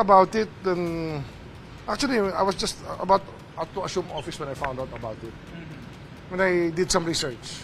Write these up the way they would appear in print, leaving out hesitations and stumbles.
about it, then actually I was just about to assume office when I found out about it. When I did some research.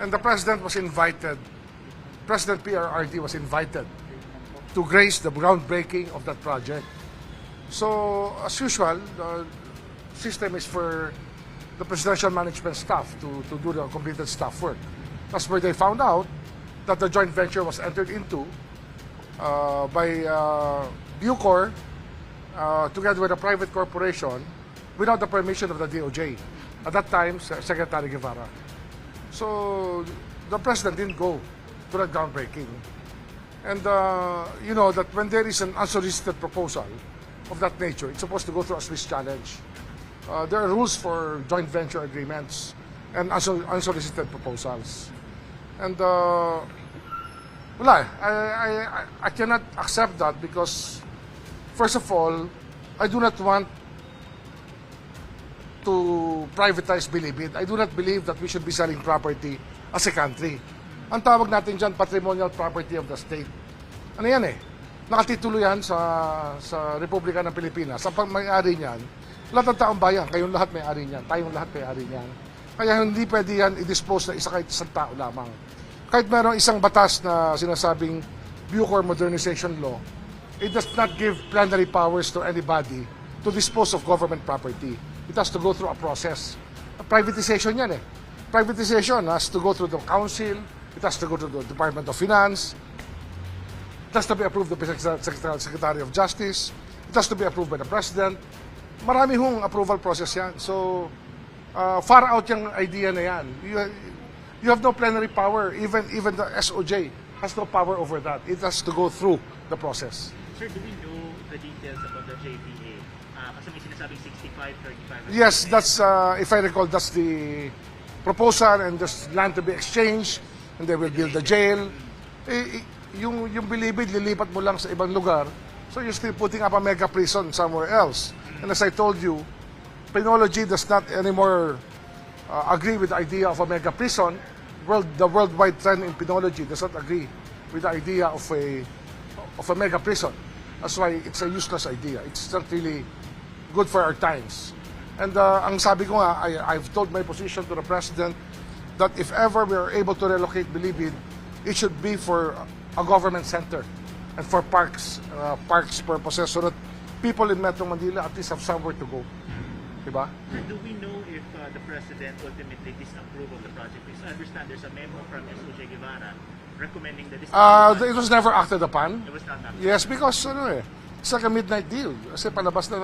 And the president was invited, President PRRD was invited to grace the groundbreaking of that project. So, as usual, the system is for the presidential management staff to do the completed staff work. That's where they found out that the joint venture was entered into by Bucor together with a private corporation without the permission of the DOJ. At that time, Secretary Guevara. So, the president didn't go to that groundbreaking. And you know that when there is an unsolicited proposal of that nature, it's supposed to go through a Swiss challenge. There are rules for joint venture agreements and unsolicited proposals. And I cannot accept that because, first of all, I do not want to privatize Bilibid. I do not believe that we should be selling property as a country. Ang tawag natin dyan, patrimonial property of the state. Ano yan eh? Nakatitulo yan sa Republika ng Pilipinas. Sa pag-may-ari niyan, lahat ng taong bayan, kayong lahat may-ari niyan, tayong lahat may-ari niyan. Kaya hindi pwede yan i-dispose na isa kahit isang tao lamang. Kahit mayroong isang batas na sinasabing Bucor Modernization Law, it does not give plenary powers to anybody to dispose of government property. It has to go through a process. A privatization yan eh. Privatization has to go through the council, it has to go to the Department of Finance, it has to be approved by the Secretary of Justice, it has to be approved by the President. Marami hong approval process yan. So, far out yung idea na yan. You have no plenary power. Even the SOJ has no power over that. It has to go through the process. Sir, do we know the details about the JPA? Kasi may sinasabing 65-35. Yes, that's, if I recall, that's the proposal, and there's land to be exchanged, and they will build the jail. Yung Bilibid, lilipat mo lang sa ibang lugar, so you're still putting up a mega prison somewhere else. And as I told you, penology does not anymore agree with the idea of a mega prison. The worldwide trend in penology does not agree with the idea of a mega prison. That's why it's a useless idea. It's not really good for our times. And ang sabi ko nga, I've told my position to the President that if ever we are able to relocate Bilibid, it should be for a government center and for parks purposes so that people in Metro Manila at least have somewhere to go. Diba? Do we know if the President ultimately disapproved of the project? Because I understand there's a memo from SOJ Guevara recommending the disapproval. It was never acted upon. It was not acted. Yes, because it's like a midnight deal. Kasi palabas na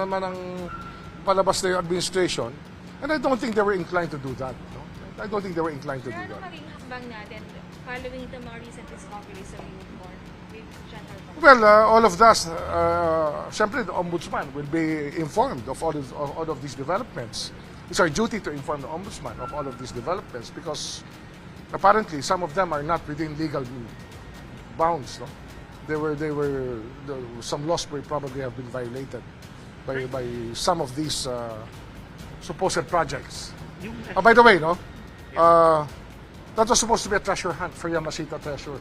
yung administration. And I don't think they were inclined to do that. No? I don't think they were inclined to do that. Ano maging hakbang natin following the mga recent discoveries of Newport with General Bang? Well, all of us, syempre the Ombudsman will be informed of all of these developments. It's our duty to inform the Ombudsman of all of these developments because apparently some of them are not within legal bounds. No? Some laws will probably have been violated by some of these supposed projects. By the way, no, that was supposed to be a treasure hunt for Nagsalita treasure.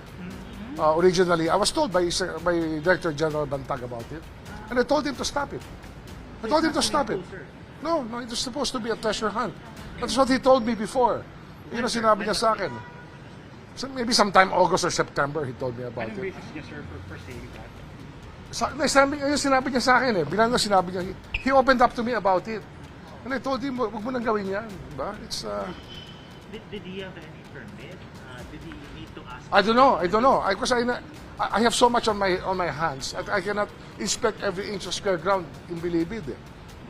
Originally, I was told by Director General Bantag about it, and I told him to stop it. I told him to stop it. No, it was supposed to be a treasure hunt. That's what he told me before. Yun ang sinabi niya sa akin. So maybe sometime August or September, he told me about it. Anong basis niya, sir, for saying that? Sinabi niya sa akin sinabi niya, he opened up to me about it. And I told him, wag mo nang gawin yan. Diba? It's, Did he have any permit? Did he need to ask? I don't know. Because I have so much on my hands. I cannot inspect every inch of square ground in Bilibid.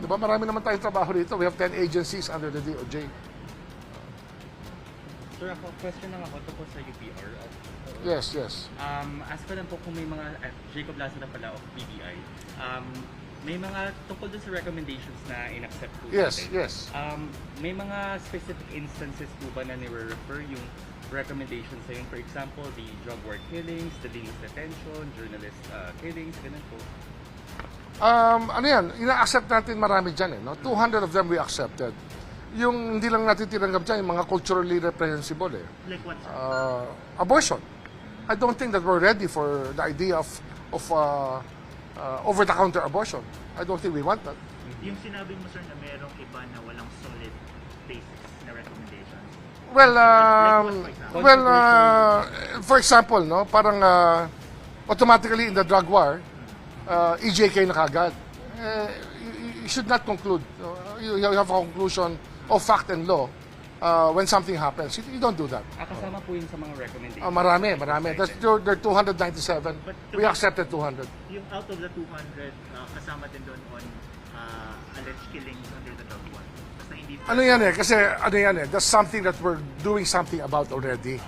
Diba? Marami naman tayong trabaho dito. We have 10 agencies under the DOJ. Sir, ako, question lang ako tungkol sa UPR. Yes. Ask ko lang po kung may mga, Jacob Lazara pala of BDI, may mga tungkol dun sa recommendations na in-accept po natin. Yes. May mga specific instances po ba na nire-refer yung recommendations sa yun? For example, the drug war killings, the Linis detention, journalist killings, ganun po. Ano yan, ina-accept natin marami dyan no? 200 of them we accepted. Yung hindi lang natin tinanggap dyan, yung mga culturally reprehensible Like what, sir? Abortion. I don't think that we're ready for the idea of over-the-counter abortion. I don't think we want that. Yung sinabi mo, sir, na merong iba na walang solid basis na recommendations. Well, Like for example, no, parang automatically in the drug war, EJK na kagad. You should not conclude. You have a conclusion of fact and law when something happens. You don't do that. Kasama po yun sa mga recommendations. Marami. There are 297. We accepted 200. Yung out of the 200, kasama din doon on alleged killings under the drug war. Basta hindi Ano yan eh, that's something that we're doing something about already.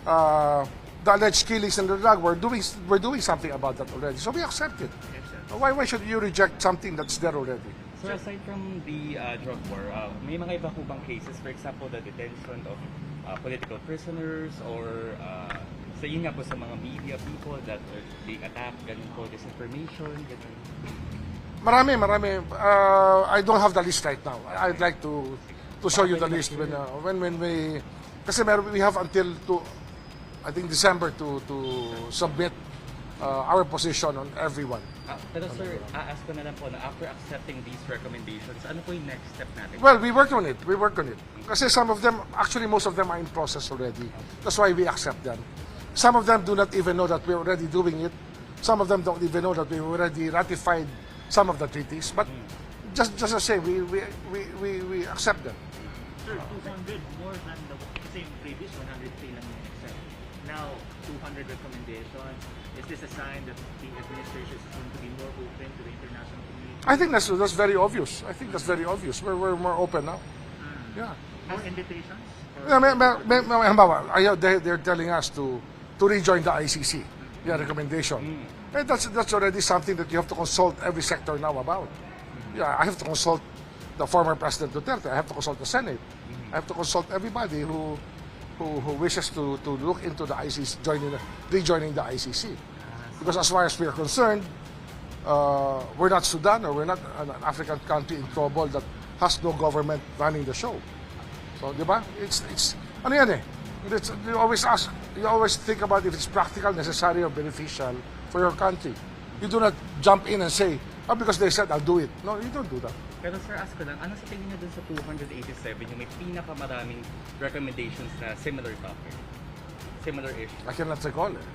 The alleged killings in the drug, we're doing something about that already. So we accept it. Yes, sir. Why should you reject something that's there already? So aside from the drug war, may mga iba po bang cases, for example, the detention of political prisoners or sa yun nga po sa mga media people that are being attacked, ganun po, disinformation, ganun. Marami. I don't have the list right now. I'd like to show you the list when we kasi we have until I think December to submit our position on everyone. Pero sir, ask ko na lang po na after accepting these recommendations, ano po yung next step natin? Well, we work on it. Kasi some of them, actually most of them are in process already. That's why we accept them. Some of them do not even know that we're already doing it. Some of them don't even know that we already ratified some of the treaties. But just to say, we accept them. Sir, 200 more than the same previous 103 lang yung accept. Now, 200 recommendations. Is this a sign that the administration is going to be more open to the international community? I think that's very obvious. We're more open now. Yeah. More invitations? They're telling us to rejoin the ICC. Yeah, recommendation. And that's already something that you have to consult every sector now about. Yeah, I have to consult the former President Duterte. I have to consult the Senate. I have to consult everybody who wishes to look into the ICC, rejoining the ICC. Because as far as we are concerned, we're not Sudan or we're not an African country in trouble that has no government running the show. So, di ba? It's ano yan eh? You always think about if it's practical, necessary, or beneficial for your country. You do not jump in and say, because they said, I'll do it. No, you don't do that. Pero sir, ask ko lang, ano sa tingin niyo dun sa 287 yung may pinakamaraming recommendations na similar topic? Similar issue? I cannot recall it.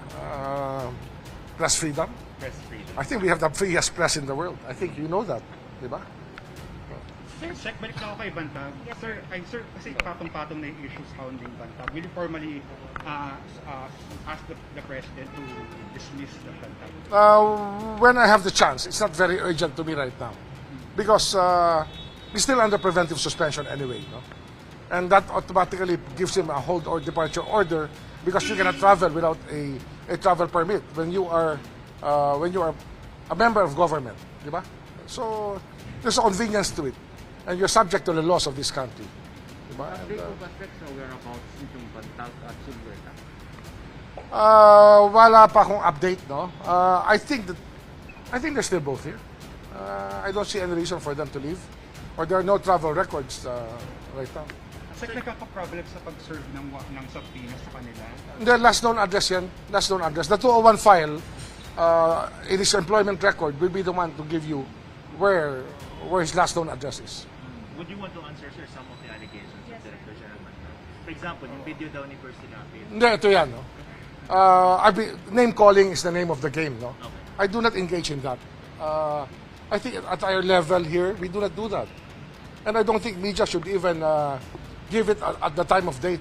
Press freedom. Press freedom. I think we have the freest press in the world. I think you know that. Di ba? Sir, check balik lang ako kay Bantag. Sir, kasi patong-patong na yung issues sounding Bantag. Will you formally ask the President to dismiss the Bantag? When I have the chance. It's not very urgent to me right now. Because he's still under preventive suspension anyway. No? And that automatically gives him a hold or departure order because you cannot travel without a travel permit when you are a member of government. Di ba? So, there's a convenience to it. And you're subject to the laws of this country. Diba? Wala pa akong update, no? I think they're still both here. I don't see any reason for them to leave. Or there are no travel records right now. Sir, nagkaka-problem sa pag-serve ng subpoena sa kanila? The last known address yan. Last known address. The 201 file in his employment record will be the one to give you where his last known address is. Would you want to answer, sir, some of the allegations of Director General Bantag? For example, yung video daw ni First Sinapit. Hindi, ito yan. No? Name calling is the name of the game. No? Okay. I do not engage in that. I think at our level here, we do not do that. And I don't think media should even give it at the time of day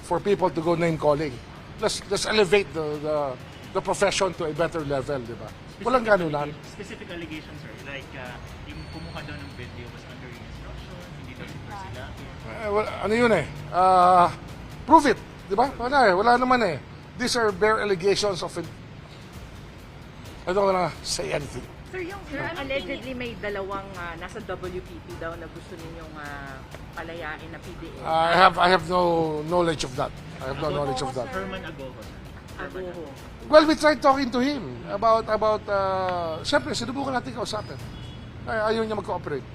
for people to go name calling. Let's elevate the profession to a better level, di ba? Walang ganunan. Specific allegations, sir, like yung kumuha daw ng video was under instruction, hindi daw si First Sinapit. Ano yun eh? Prove it, di ba? Wala naman eh. These are bare allegations of it. I don't wanna say anything. Sir, allegedly may dalawang nasa WPP daw na gusto ninyong palayain na PDA. I have no knowledge of that. Herman Agogo, sir. Agogo. Well, we tried talking to him about siyempre, sinubukan natin kausapin. Ayaw niya mag-cooperate.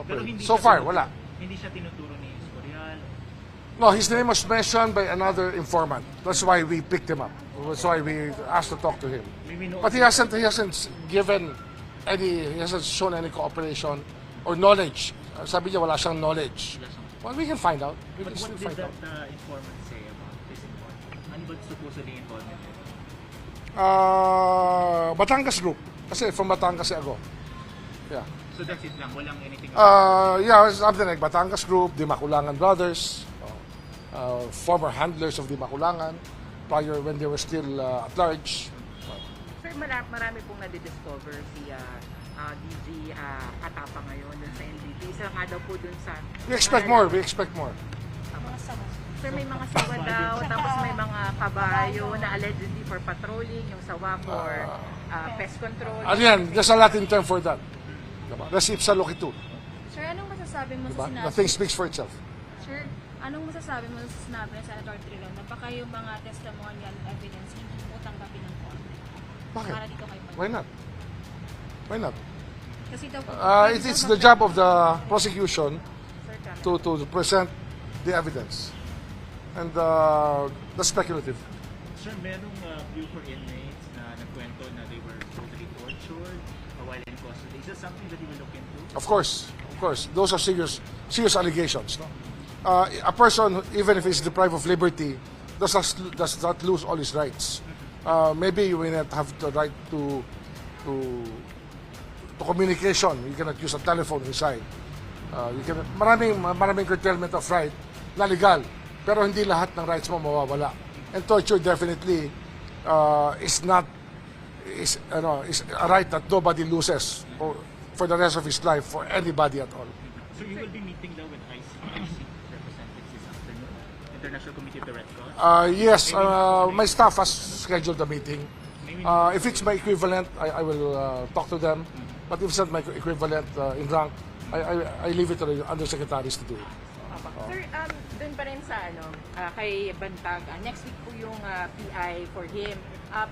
Pero hindi So siya far, tinuturo- wala. Hindi siya tinuturo ni Escorial. No, his name was mentioned by another informant. That's why we picked him up. That's why we asked to talk to him. But he hasn't given he hasn't shown any cooperation or knowledge. Sabi niya wala siyang knowledge. Well, we can find out. We But can what still did find that out. informant say about this informant? Ano ba supposedly involvement? Batangas group. Kasi from Batangas ako. Yeah. So that's it lang, walang anything else? Yeah, something like Batangas Group, Di Maculangan Brothers, former handlers of Di Maculangan, prior when they were still at large. Sir, marami pong nadidiscover si DG Atapa ngayon dun sa NBP. Isa nga daw po dun sa... We expect more. Mga sama. Sir, may mga sawa daw, tapos may mga kabayo na allegedly for patrolling, yung sawa for pest control. Ano yan? There's a Latin term for that. Diba? That's ipsa loquitur. Sir, anong masasabi mo Diba? sa sinabi? Nothing speaks for itself. Sir, anong masasabi mo sa sinabi ng Senator Trilon na baka yung mga testimonial evidence hindi mo tanggapin ng korte? Bakit? Para dito kay Why not? Why not? Kasi daw It's the job of the prosecution Sir, to present the evidence. And that's speculative. Sir, merong Bucor inmates na nagkwento na they were totally tortured while in custody. Is that something that you will look into? Of course. Those are serious allegations. No? A person, even if he's deprived of liberty, does not lose all his rights. Maybe you may not have the right to communication. You cannot use a telephone inside. Maraming curtailment of right na legal. Pero hindi lahat ng rights mo mawawala. And torture definitely is a right that nobody loses for the rest of his life for anybody at all. So you will be meeting daw with ICIC representatives this afternoon, International Committee of the Red Cross? Yes, my staff has scheduled a meeting. If it's my equivalent, I will talk to them. But if it's not my equivalent in rank, I leave it to the undersecretaries to do it. Sir, dun pa rin sa kay Bantag, next week po yung PI for him.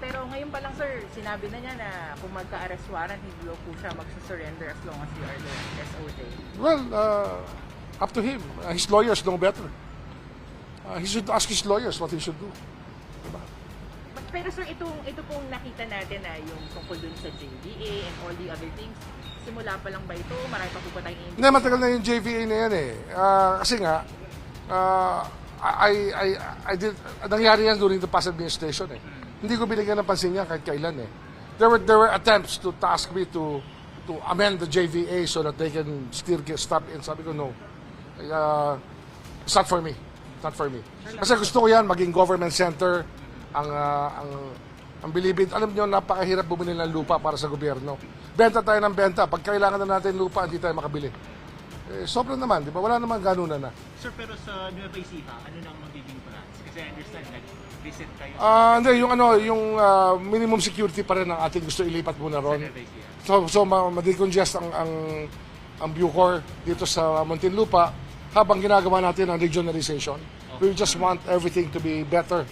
Pero ngayon pa lang sir, sinabi na niya na kung magka-arrest warrant, hindi po siya magsusurrender as long as you are the SOJ. Well, up to him. His lawyers know better. He should ask his lawyers what he should do. Pero sir, ito pong nakita natin na yung tungkol dun sa JVA and all the other things, simula pa lang ba ito? Marami pa po ba tayong Hindi, matagal na yung JVA na yan eh. Kasi nga, nangyari yan during the past administration eh. Hindi ko binigyan ng pansin yan kahit kailan eh. There were attempts to task me to amend the JVA so that they can still stop in. Sabi ko, no. It's not for me. It's not for me. Kasi gusto ko yan, maging government center, ang Bilibid. Alam niyo, napakahirap bumili ng lupa para sa gobyerno. Benta tayo ng benta. Pag kailangan na natin lupa, hindi tayo makabili. Sobrang naman, di ba? Wala naman ganun na. Sir, pero sa Nueva Ecija, ano nang magiging plans? Kasi I understand, nag-visit kayo Hindi, yung minimum security pa rin ang ating gusto ilipat muna ron. Nueva Ecija. So ma-decongest ang Bucor dito sa Muntinlupa habang ginagawa natin ang regionalization. We just want everything to be better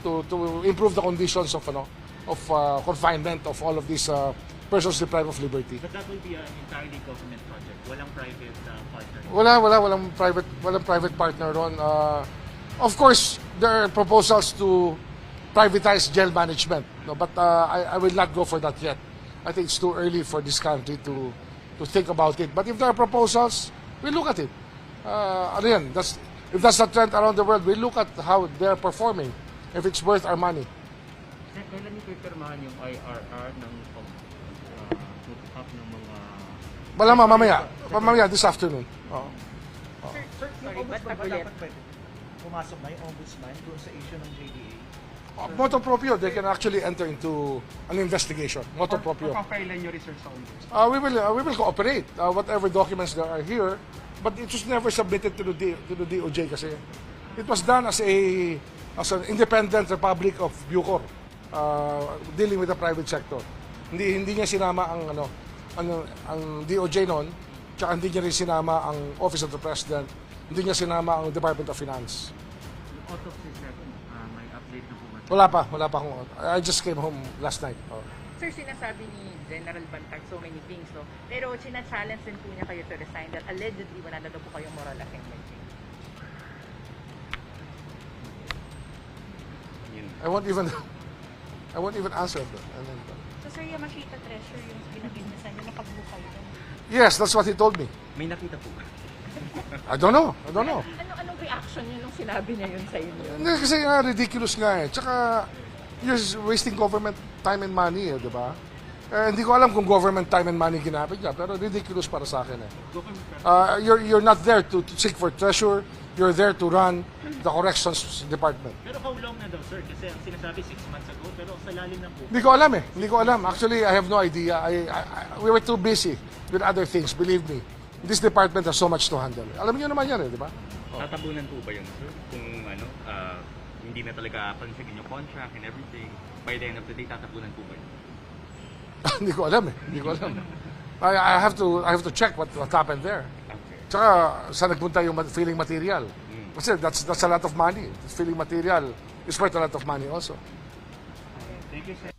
to improve the conditions of confinement of all of these persons deprived of liberty. But that will be an entirely government project. Walang private partner. Walang private partner ron. Of course, there are proposals to privatize jail management, no, but I will not go for that yet. I think it's too early for this country to think about it. But if there are proposals, we look at it. If that's the trend around the world, we look at how they're performing. If it's worth our money. Sir, kailan niyo pipirmahan yung IRR ng pag-up ng mga... Mamaya this afternoon. Sorry, Bantag ulit. Pumasok na yung ombudsman doon sa issue ng JDA. Moto proprio, they can actually enter into an investigation. Moto proprio. Papailan nyo research sa ombudsman. We will cooperate. Whatever documents there are here, but it was never submitted to the DOJ kasi it was done as an independent republic of Bucor, dealing with the private sector. Hindi niya sinama ang DOJ noon, tsaka hindi niya rin sinama ang Office of the President, hindi niya sinama ang Department of Finance. Autopsy sir, may update na po ba? Wala pa akong. I just came home last night. Sir, sinasabi ni General Bantag so many things, no? Pero china-challenge din po niya kayo to resign that allegedly wala na daw po kayong moral assignment. I won't even answer that. So Sir Yamashita Treasure yung binagin niya sa inyo na pagbukay doon. Yes, that's what he told me. May nakita po ba? I don't know. Anong reaction niyo nung sinabi niya yun sa inyo? Hindi, kasi ridiculous nga eh. Tsaka, you're wasting government time and money eh, di ba? Hindi ko alam kung government time and money ginamit niya, pero ridiculous para sa akin eh. You're not there to seek for treasure, you're there to run the corrections department. Pero how long na daw, sir? Kasi ang sinasabi 6 months ago, pero sa lalim ng po. Hindi ko alam eh. Hindi ko alam. Actually, I have no idea. We were too busy with other things, believe me. This department has so much to handle. Alam niyo naman yan eh, di ba? Tatabunan po ba yun, sir? Kung hindi na talaga pansigin yung contract and everything, by the end of the day, tatabunan po ba yun? Hindi ko alam eh. Hindi ko alam. I have to check what happened there. Okay. Tsaka saan nagpunta yung filling material. Kasi that's a lot of money. Filling material is quite a lot of money also. Thank you, sir.